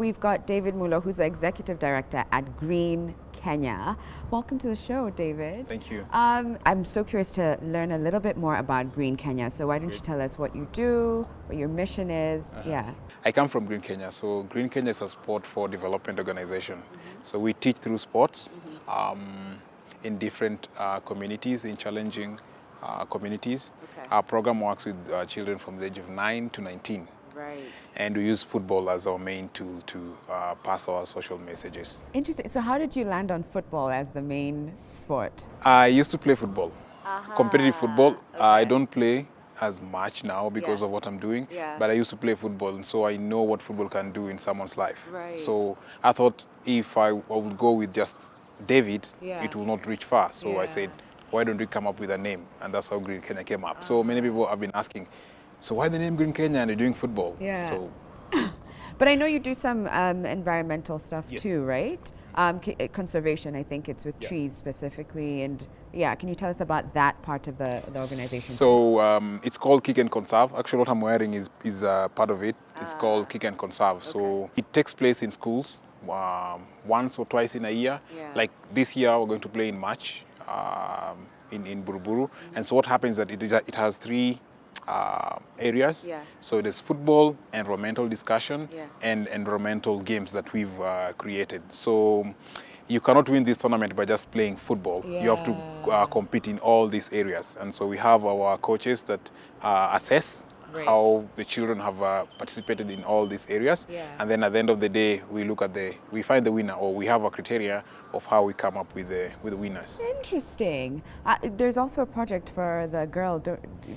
we've got David Mulo, who's the Executive Director at Green Kenya. Welcome to the show, David. Thank you. I'm so curious to learn a little bit more about Green Kenya. So why don't you tell us what you do, what your mission is? Yeah. I come from Green Kenya. So Green Kenya is a sport for development organization. So we teach through sports in different communities, in challenging communities. Okay. Our program works with children from the age of 9 to 19. Right. And we use football as our main tool to pass our social messages. Interesting. So how did you land on football as the main sport? I used to play football, competitive football. I Okay. don't play as much now because Yeah. of what I'm doing, Yeah. but I used to play football, and so I know what football can do in someone's life. Right. So I thought if I would go with just David, Yeah. it will not reach far. So Yeah. I said, why don't we come up with a name? And that's how Green Kenya came up. So many people have been asking, so why the name Green Kenya and you're doing football? Yeah. So But I know you do some environmental stuff Yes. too, right? Conservation, I think it's with Yeah. trees specifically. And yeah, can you tell us about that part of the organization? So it's called Kick and Conserve. Actually, what I'm wearing is part of it. It's called Kick and Conserve. So it takes place in schools once or twice in a year. Yeah. Like this year, we're going to play in March in Buruburu. And so what happens is that it has three areas. Yeah. So there's football, environmental discussion, Yeah. and environmental games that we've created. So you cannot win this tournament by just playing football. You have to compete in all these areas. And so we have our coaches that assess Right. how the children have participated in all these areas. Yeah. And then at the end of the day, we look at we find the winner, or we have a criteria of how we come up with the winners. Interesting. There's also a project for the girl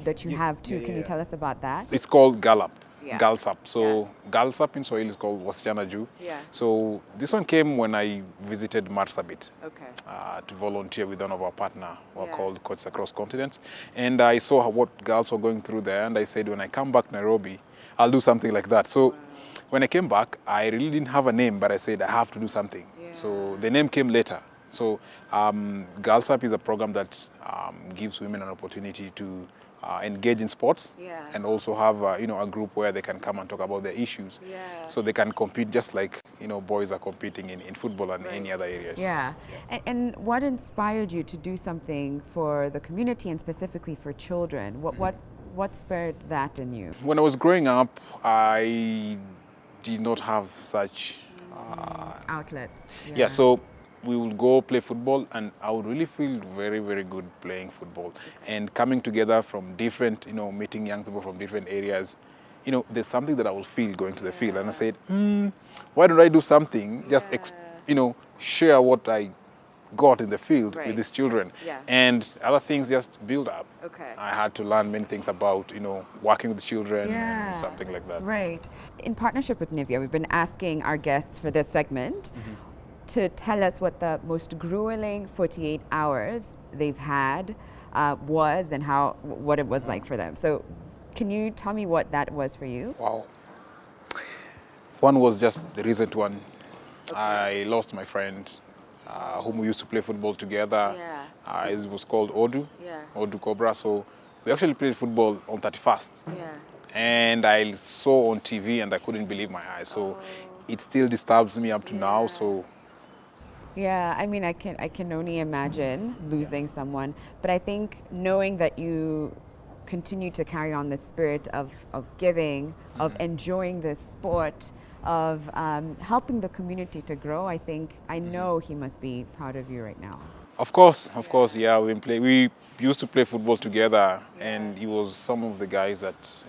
that you have too. Can you tell us about that? It's called Gallop. Yeah. Galsap. So Yeah. Galsap in Swahili is called Wasichana Juu. Yeah. So this one came when I visited Marsabit Okay. to volunteer with one of our partner who are Yeah. called Coaches Across Continents. And I saw what girls were going through there, and I said, when I come back Nairobi, I'll do something like that. So when I came back, I really didn't have a name, but I said, I have to do something. Yeah. So the name came later. So Galsap is a program that gives women an opportunity to engage in sports, Yeah. and also have a group where they can come and talk about their issues. Yeah. So they can compete just like boys are competing in football and any other areas. Yeah. And what inspired you to do something for the community and specifically for children? What spurred that in you? When I was growing up, I did not have such. Outlets. Yeah, so we would go play football, and I would really feel very, very good playing football. And coming together from different, meeting young people from different areas, there's something that I will feel going to the field. And I said, why don't I do something, just, share what I got in the field Right. with these children. Yeah. And other things just build up. Okay. I had to learn many things about, working with children, Yeah. and something like that. Right. In partnership with NTV, we've been asking our guests for this segment to tell us what the most grueling 48 hours they've had was and what it was like for them. So can you tell me what that was for you? Wow. One was just the recent one. I lost my friend whom we used to play football together. Yeah. It was called Odu, Yeah. Odu Cobra. So we actually played football on 31st. Yeah. And I saw on TV and I couldn't believe my eyes. So it still disturbs me up to now. So Yeah, I mean, I can only imagine losing someone, but I think knowing that you continue to carry on the spirit of giving, of enjoying this sport, of helping the community to grow, I know he must be proud of you right now. Of course, yeah. We used to play football together, and he was some of the guys that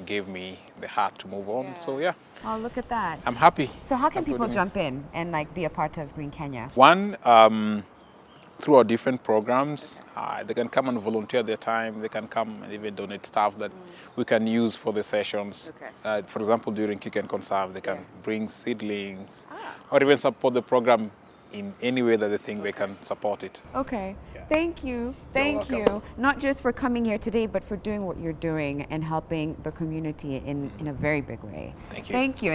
gave me the heart to move on. Yeah. So yeah, Oh, look at that. I'm happy. So how can I'm people putting- jump in and be a part of Green Kenya? One, through our different programs, they can come and volunteer their time. They can come and even donate stuff that we can use for the sessions. Okay. For example, during Kick and Conserve, they can bring seedlings or even support the program in any way that they think they can support it. Okay. Yeah. Thank you. Thank welcome. you. Not just for coming here today, but for doing what you're doing and helping the community in a very big way. Thank you. Thank you.